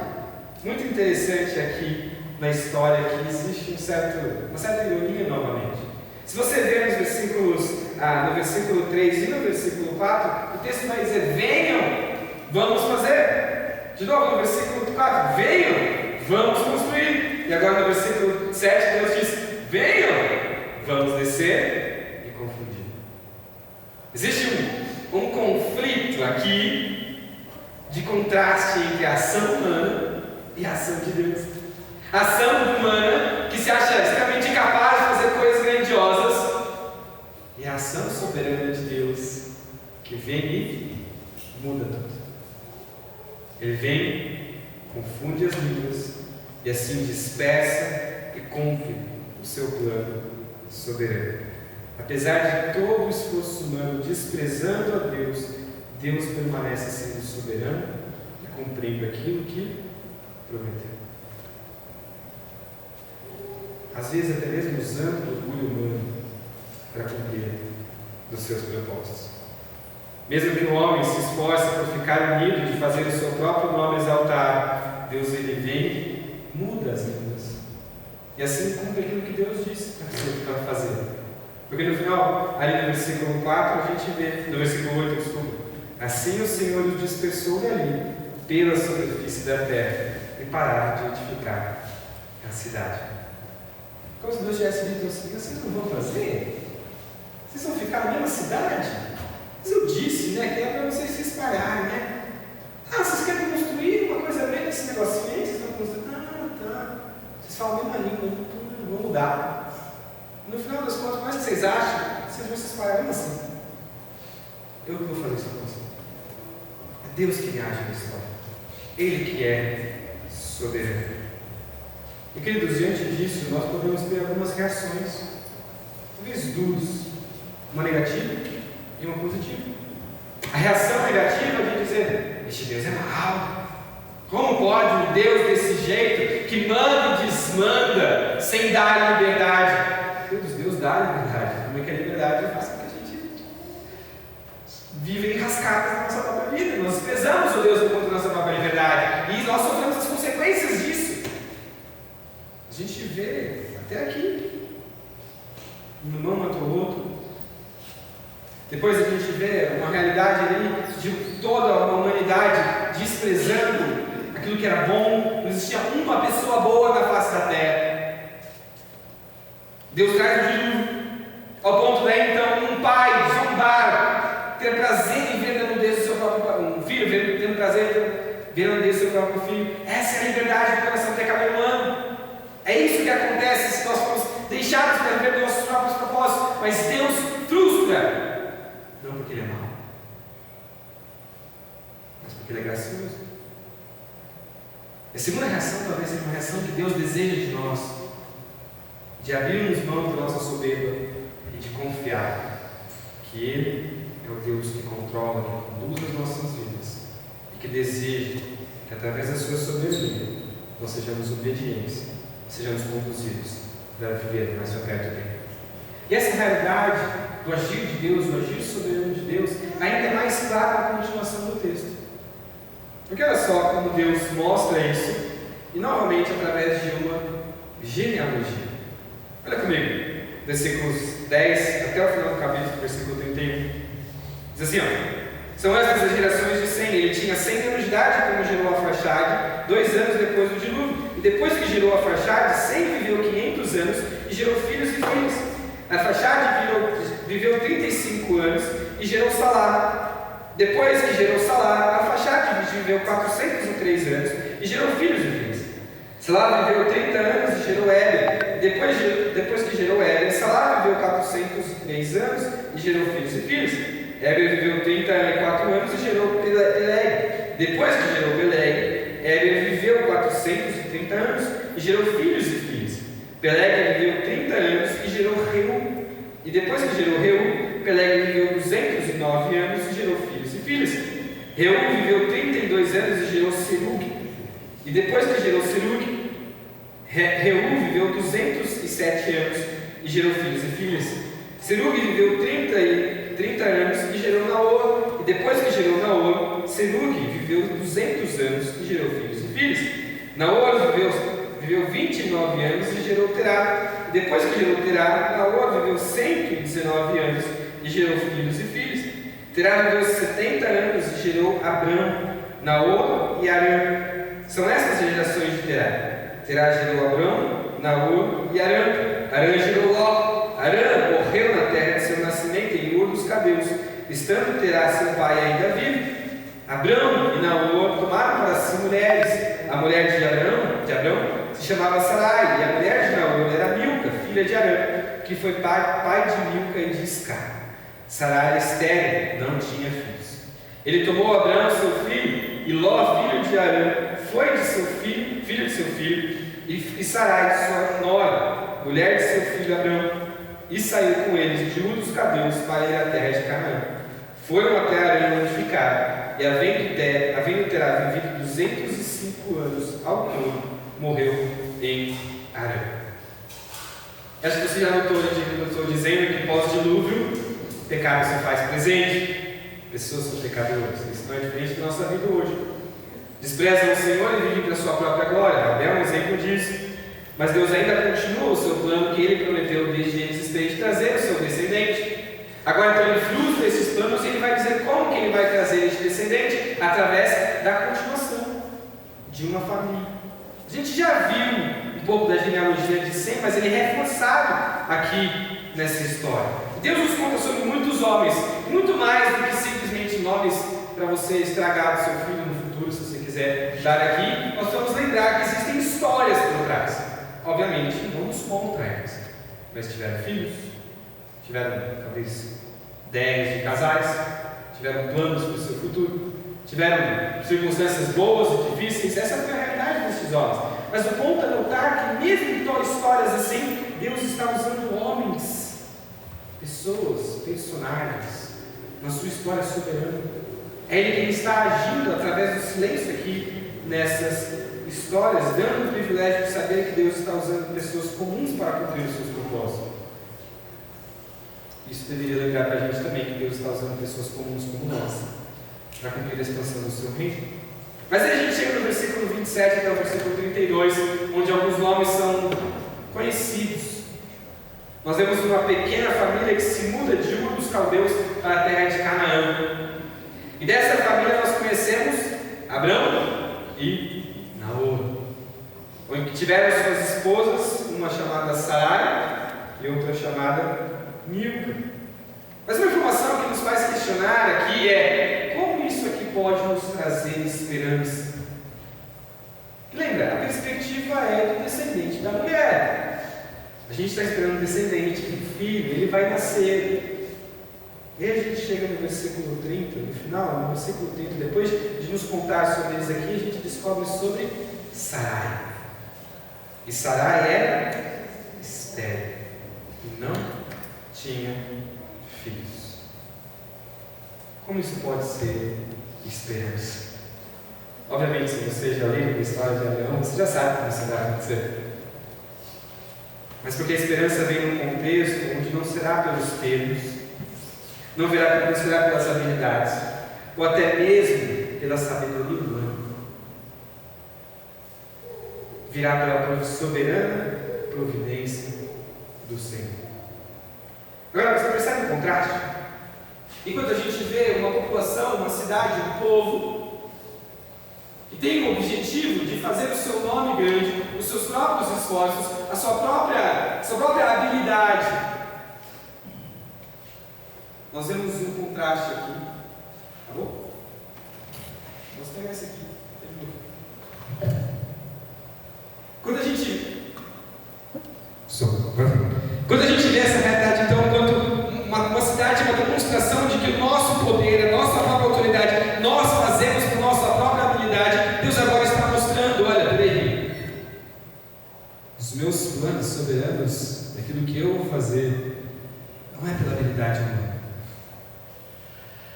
muito interessante aqui na história, que existe uma certa ironia novamente. Se você ver nos versículos, no versículo 3 e no versículo 4, o texto vai dizer: venham, vamos fazer. De novo, no versículo 4, venham, vamos construir. E agora no versículo 7, Deus diz: venham, vamos descer e confundir. Existe um conflito aqui de contraste entre a ação humana e a ação de Deus. A ação humana que se acha extremamente capaz de fazer coisas grandiosas, e a ação soberana de Deus que vem e muda tudo. Ele vem, confunde as línguas e assim dispersa e cumpre o seu plano soberano. Apesar de todo o esforço humano desprezando a Deus, Deus permanece sendo soberano cumprindo aquilo que prometeu. Às vezes até mesmo usando o orgulho humano para cumprir dos seus propósitos. Mesmo que o homem se esforce por ficar unido de fazer o seu próprio nome exaltar, Deus ele vem e muda as línguas. E assim cumpre aquilo que Deus disse para fazer. Porque no final, ali no versículo 4, a gente vê, no versículo 8, desculpa, assim o Senhor os dispersou dali pela superfície da terra e pararam de edificar a cidade. Como se Deus tivesse dito assim: vocês não vão fazer? Vocês vão ficar na mesma cidade? Mas eu disse, né, que é para vocês se espalharem, né? Ah, vocês querem construir uma coisa bem nesse negocinho aí? Vocês vão construir? Tá. Vocês falam a mesma língua, vão mudar. No final das contas, mais que vocês acham, vocês vão se espalhar mesmo assim. Eu que vou fazer isso com vocês. É Deus que me age na história. Ele que é soberano. E queridos, diante disso, nós podemos ter algumas reações, talvez duas, uma negativa e uma positiva. A reação negativa é de dizer: este Deus é mau. Como pode um Deus desse jeito, que manda e desmanda, sem dar liberdade? Deus dá liberdade. Como é que a liberdade faz com que a gente vive enrascadas na nossa própria vida? Nós desprezamos o Deus por conta da nossa própria liberdade e nós sofremos as consequências disso. A gente vê até aqui, um irmão matou o outro. Depois a gente vê uma realidade ali de toda uma humanidade desprezando aquilo que era bom. Não existia uma pessoa boa na face da terra. Deus traz o dilúvio, ao ponto daí então um pai zombar, ter prazer em ver a nudez do seu próprio um filho, tendo prazer em ver a nudez do seu próprio filho. Essa é a liberdade do coração pecador humano. É isso que acontece se nós formos deixados para viver nossos próprios propósitos. Mas Deus frustra, não porque Ele é mau, mas porque Ele é gracioso. A segunda reação talvez seja uma reação que Deus deseja de nós, de abrirmos mão da nossa soberba e de confiar que Ele é o Deus que controla, que conduz as nossas vidas e que deseja que através da sua soberania nós sejamos obedientes, sejamos conduzidos para viver mais perto dele. E essa realidade do agir de Deus, do agir soberano de Deus, ainda é mais clara na continuação do texto. Porque olha só como Deus mostra isso, e novamente através de uma genealogia. Olha comigo, versículos 10 até o final do capítulo, versículo 31. Diz assim: são estas as gerações de Sem. Ele tinha 100 anos de idade quando gerou Arfaxade, 2 anos depois do dilúvio. E depois que gerou Arfaxade, Sem viveu 500 anos e gerou filhos e filhas. Arfaxade viveu 35 anos e gerou Salá. Depois que gerou Salá, Arfaxade viveu 403 anos e gerou filhos e filhas. Salá viveu 30 anos e gerou Éber. Depois que gerou Éber, Salá viveu 403 anos e gerou filhos e filhas. Éber viveu 34 anos e gerou Peleg. Depois que gerou Peleg, Éber viveu 430 anos e gerou filhos e filhas. Peleg viveu 30 anos e gerou Reu. E depois que gerou Reu, Peleg viveu 209 anos e gerou filhos e filhas. Reu viveu 32 anos e gerou Serug. E depois que gerou Serug, Reu viveu 207 anos e gerou filhos e filhas. Serug viveu 30 anos e gerou Naor. E depois que gerou Naor, Serug viveu 200 anos e gerou filhos e filhas. Naor viveu 29 anos e gerou Terá. E depois que gerou Terá, Naor viveu 119 anos e gerou filhos e filhas. Terá viveu 70 anos e gerou Abrão, Naor e Arã. São essas as gerações de Terá. Terá gerou Abrão, Naor e Arã. Arã gerou Ló. Arã morreu na terra de seu nascimento, em Ur dos Cabeus, estando Terá seu pai ainda vivo. Abrão e Naor tomaram para si mulheres. A mulher de Abrão se chamava Sarai, e a mulher de Naor era Milca, filha de Arã, que foi pai de Milca e de Isca. Sarai era estéril, não tinha filhos. Ele tomou Abrão, seu filho, e Ló, filho de Arã, foi de seu filho de seu filho, e Sarai, de sua nora, mulher de seu filho Abrão, e saiu com eles de Ur dos Cabeus para ir à terra de Canaã. Foram até Arã onde ficaram. e havendo terá vivido 205 anos ao todo, morreu em Arã. Acho que você já notou, eu estou dizendo que pós-dilúvio, o pecado se faz presente, pessoas são pecadoras. Isso não é diferente da nossa vida hoje. Desprezam o Senhor e vivem para a sua própria glória. Abel é um exemplo disso. Mas Deus ainda continua o seu plano que Ele prometeu desde Gênesis 3 de trazer o seu descendente. Agora então Ele frustra esses planos e Ele vai dizer como que Ele vai trazer este descendente, através da continuação de uma família. A gente já viu um pouco da genealogia de Sem, mas ele é reforçado aqui nessa história. Deus nos conta sobre muitos homens, muito mais do que simplesmente nomes para você estragar do seu filho no futuro, se você quiser dar aqui. Nós vamos lembrar que existem histórias por trás. Obviamente, não nos contra elas, mas tiveram filhos, tiveram talvez ideias de casais, tiveram planos para o seu futuro, tiveram circunstâncias boas e difíceis. Essa foi a realidade desses homens. Mas o ponto é notar que mesmo em histórias assim, Deus está usando homens, pessoas, personagens, na sua história soberana. É Ele quem está agindo através do silêncio aqui nessas histórias, dando o privilégio de saber que Deus está usando pessoas comuns para cumprir os seus propósitos. Isso deveria lembrar para a gente também que Deus está usando pessoas comuns como nós para cumprir a expansão do seu reino. Mas aí a gente chega no versículo 27 até o versículo 32, onde alguns nomes são conhecidos. Nós vemos uma pequena família que se muda de Ur dos Caldeus para a terra de Canaã. E dessa família nós conhecemos Abrão e Naor, onde tiveram suas esposas, uma chamada Sarai e outra chamada Milca. Mas uma informação que nos faz questionar aqui é: como isso aqui pode nos trazer esperança? Lembra, a perspectiva é do descendente da mulher. A gente está esperando um descendente, um filho, ele vai nascer. E aí a gente chega no versículo 30, no final, no versículo 30, depois de nos contar sobre eles aqui, a gente descobre sobre Sarai. E Sarai era estéril e não tinha filhos. Como isso pode ser esperança? Obviamente, se você já leu a história de Abraão, você já sabe como isso vai acontecer. Mas porque a esperança vem num contexto onde não será pelos termos, não será pelas habilidades, ou até mesmo pela sabedoria humana. Virá pela soberana providência do Senhor. Agora, você percebe o contraste? Enquanto a gente vê uma população, uma cidade, um povo que tem o objetivo de fazer o seu nome grande, os seus próprios esforços, a sua própria habilidade, nós vemos um contraste aqui. Tá bom? Vamos pegar esse aqui. Quando a gente vê essa realidade, então, enquanto uma cidade, uma demonstração de que o nosso poder, a nossa própria autoridade, nós fazemos por nossa própria habilidade, Deus agora está mostrando: olha, peraí, os meus planos soberanos, daquilo que eu vou fazer, não é pela habilidade humana,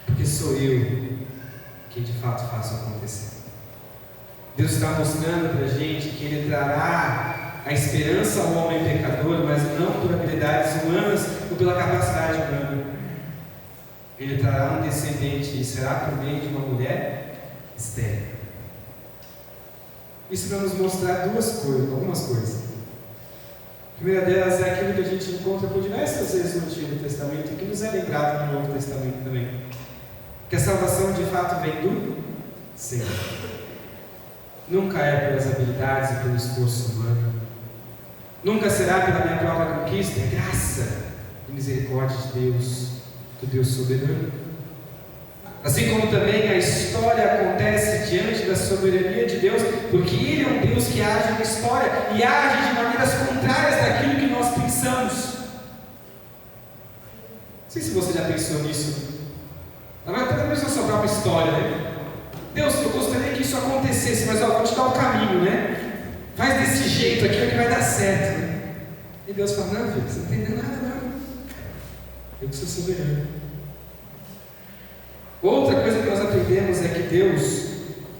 porque sou eu quem de fato faço acontecer. Deus está mostrando para a gente que Ele trará a esperança ao homem pecador, mas não por habilidades humanas ou pela capacidade humana. Ele trará um descendente e será por meio de uma mulher estéril. Isso para nos mostrar algumas coisas. A primeira delas é aquilo que a gente encontra por diversas vezes no Antigo Testamento e que nos é lembrado no Novo Testamento também. Que a salvação de fato vem do Senhor. Nunca é pelas habilidades e pelo esforço humano. Nunca será pela minha própria conquista. É graça e misericórdia de Deus, do Deus soberano. Assim como também a história acontece diante da soberania de Deus, porque Ele é um Deus que age na história e age de maneiras contrárias daquilo que nós pensamos. Não sei se você já pensou nisso. Agora até mesmo na sua própria história, né? Deus, eu gostaria que isso acontecesse, mas vou te dar o caminho, né? Faz desse jeito aqui que vai dar certo, né? E Deus fala: não, filho, você não entendeu nada, não. Eu que sou soberano. Outra coisa que nós aprendemos é que Deus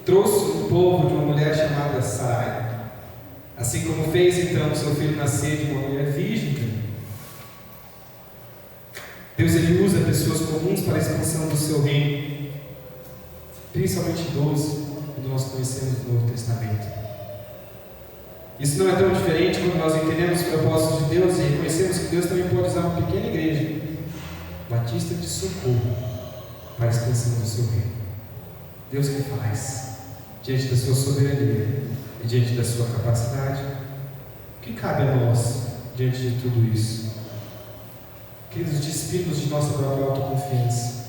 trouxe um povo de uma mulher chamada Sarai, assim como fez então o seu filho nascer de uma mulher virgem. Deus ele usa pessoas comuns para a expansão do seu reino, principalmente idosos, quando nós conhecemos o Novo Testamento. Isso não é tão diferente quando nós entendemos os propósitos de Deus e reconhecemos que Deus também pode usar uma pequena igreja batista de socorro para a expansão do seu reino. Deus que faz, diante da sua soberania e diante da sua capacidade, o que cabe a nós diante de tudo isso? Queridos, despirmos de nossa própria autoconfiança,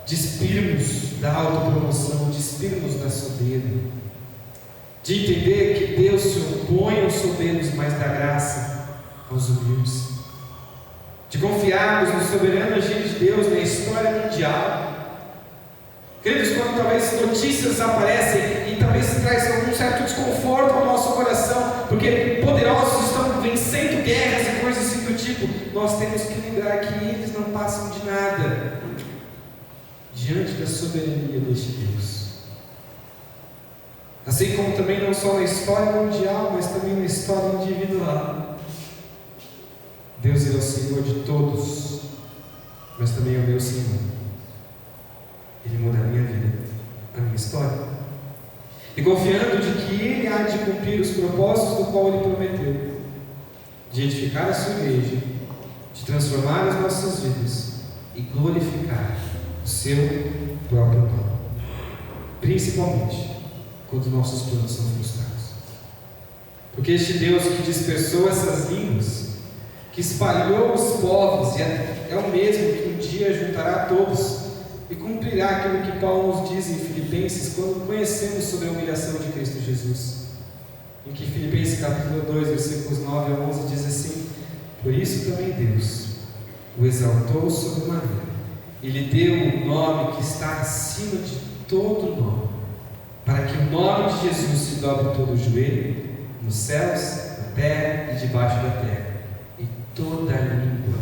despirmos da autopromoção, despirmos da soberba, de entender que Deus se opõe aos soberbos, mas dá graça aos humildes, de confiarmos no soberano agir de Deus na história mundial. Queridos, quando talvez notícias aparecem e talvez traz algum certo desconforto ao nosso coração, porque poderosos estão vencendo guerras e coisas assim do tipo, nós temos que lembrar que eles não passam de nada diante da soberania deste Deus. Assim como também não só na história mundial, mas também na história individual. Deus é o Senhor de todos, mas também é o meu Senhor. Ele muda a minha vida, a minha história. E confiando de que Ele há de cumprir os propósitos do qual Ele prometeu, de edificar a sua igreja, de transformar as nossas vidas e glorificar o seu próprio nome. Principalmente quando nossos planos são frustrados. Porque este Deus que dispersou essas línguas, que espalhou os povos, é o mesmo que um dia juntará todos e cumprirá aquilo que Paulo nos diz em Filipenses, quando conhecemos sobre a humilhação de Cristo Jesus, em que Filipenses capítulo 2, versículos 9 a 11 diz assim: por isso também Deus o exaltou sobremaneira e lhe deu o nome que está acima de todo nome, para que o nome de Jesus se dobre todo o joelho, nos céus, na terra e debaixo da terra, e toda língua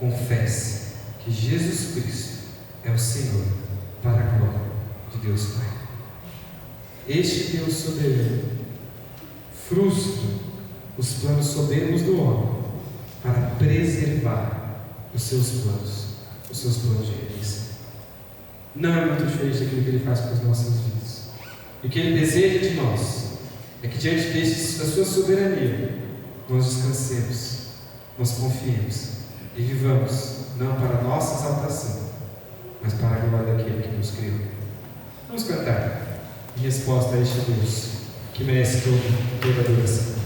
confesse que Jesus Cristo é o Senhor, para a glória de Deus Pai. Este Deus soberano frustra os planos soberbos do homem para preservar os seus planos de redenção. Não é muito diferente daquilo que Ele faz com as nossas vidas. E o que Ele deseja de nós é que diante da sua soberania nós descansemos, nós confiemos e vivamos não para a nossa exaltação, mas para a glória daquele que nos criou. Vamos cantar em resposta a este Deus que merece toda adoração.